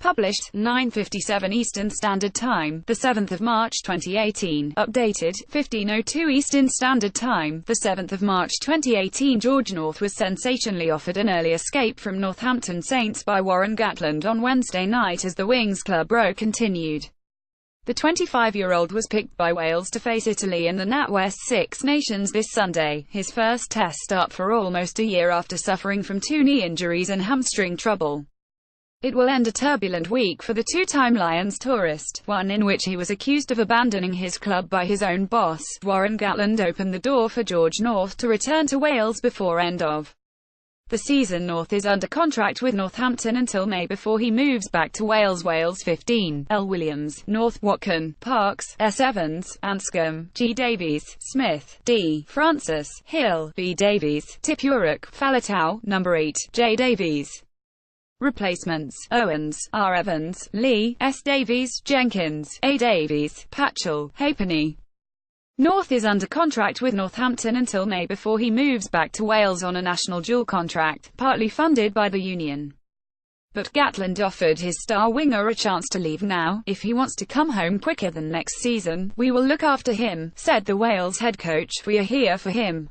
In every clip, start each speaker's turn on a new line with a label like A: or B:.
A: Published, 9:57 Eastern Standard Time, the 7th of March 2018. Updated, 15:02 Eastern Standard Time, the 7th of March 2018. George North was sensationally offered an early escape from Northampton Saints by Warren Gatland on Wednesday night as the Wings Club row continued. The 25-year-old was picked by Wales to face Italy in the NatWest Six Nations this Sunday, his first test start for almost a year after suffering from 2 knee injuries and hamstring trouble. It will end a turbulent week for the two-time Lions tourist, one in which he was accused of abandoning his club by his own boss. Warren Gatland opened the door for George North to return to Wales before end of the season. North is under contract with Northampton until May before he moves back to Wales. Wales 15, L. Williams, North, Watkin, Parks, S. Evans, Anscombe, G. Davies, Smith, D. Francis, Hill, B. Davies, Tipuric, Faletau, number 8, J. Davies. Replacements: Owens, R. Evans, Lee, S. Davies, Jenkins, A. Davies, Patchell, Halfpenny. North is under contract with Northampton until May before he moves back to Wales on a national dual contract, partly funded by the union. But Gatland offered his star winger a chance to leave now. "If he wants to come home quicker than next season, we will look after him," said the Wales head coach. "We are here for him.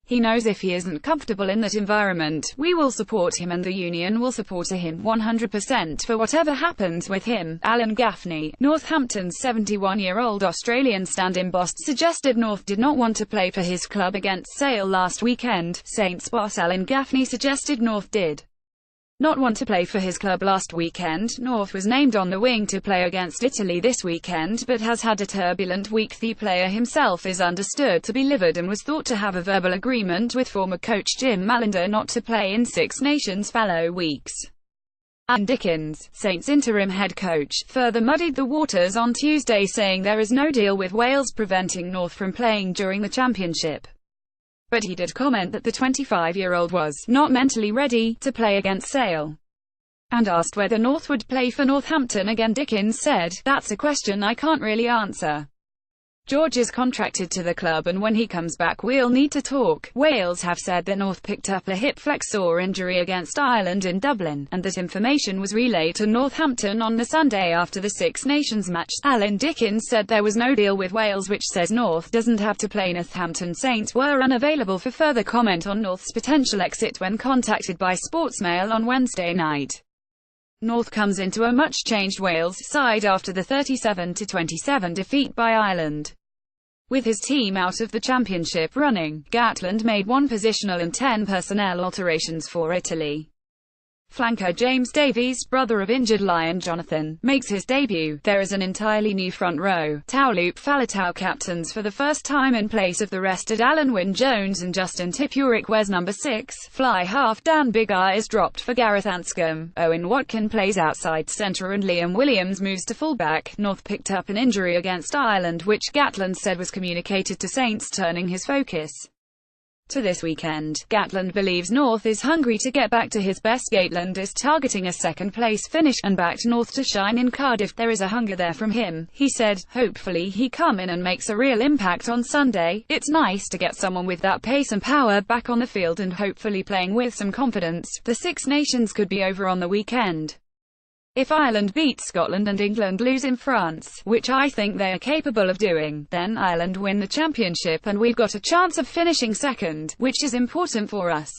A: He knows if he isn't comfortable in that environment, we will support him and the union will support him 100% for whatever happens with him." Alan Gaffney, Northampton's 71-year-old Australian stand-in boss, suggested North did not want to play for his club against Sale last weekend. Saints boss Alan Gaffney suggested North did not want to play for his club last weekend. North was named on the wing to play against Italy this weekend, but has had a turbulent week. The player himself is understood to be livid and was thought to have a verbal agreement with former coach Jim Mallender not to play in Six Nations fallow weeks. Alan Dickens, Saints interim head coach, further muddied the waters on Tuesday, saying there is no deal with Wales preventing North from playing during the championship. But he did comment that the 25-year-old was not mentally ready to play against Sale. And asked whether North would play for Northampton again, Dickens said, "That's a question I can't really answer. George is contracted to the club and when he comes back we'll need to talk." Wales have said that North picked up a hip flexor injury against Ireland in Dublin, and that information was relayed to Northampton on the Sunday after the Six Nations match. Alan Dickens said there was no deal with Wales, which says North doesn't have to play. Northampton Saints were unavailable for further comment on North's potential exit when contacted by Sportsmail on Wednesday night. North comes into a much-changed Wales side after the 37-27 defeat by Ireland. With his team out of the championship running, Gatland made 1 positional and 10 personnel alterations for Italy. Flanker James Davies, brother of injured Lion Jonathan, makes his debut. There is an entirely new front row. Taulup Faletau captains for the first time in place of the rested Alan Wynne-Jones and Justin Tipuric wears number 6. Fly half Dan Big Eye is dropped for Gareth Anscombe. Owen Watkin plays outside centre and Liam Williams moves to fullback. North picked up an injury against Ireland, which Gatland said was communicated to Saints, turning his focus to this weekend. Gatland believes North is hungry to get back to his best. Gatland is targeting a second-place finish, and backed North to shine in Cardiff. "There is a hunger there from him," he said. "Hopefully he come in and makes a real impact on Sunday. It's nice to get someone with that pace and power back on the field and hopefully playing with some confidence." The Six Nations could be over on the weekend. If Ireland beats Scotland and England lose in France, which I think they are capable of doing, then Ireland win the championship and we've got a chance of finishing second, which is important for us.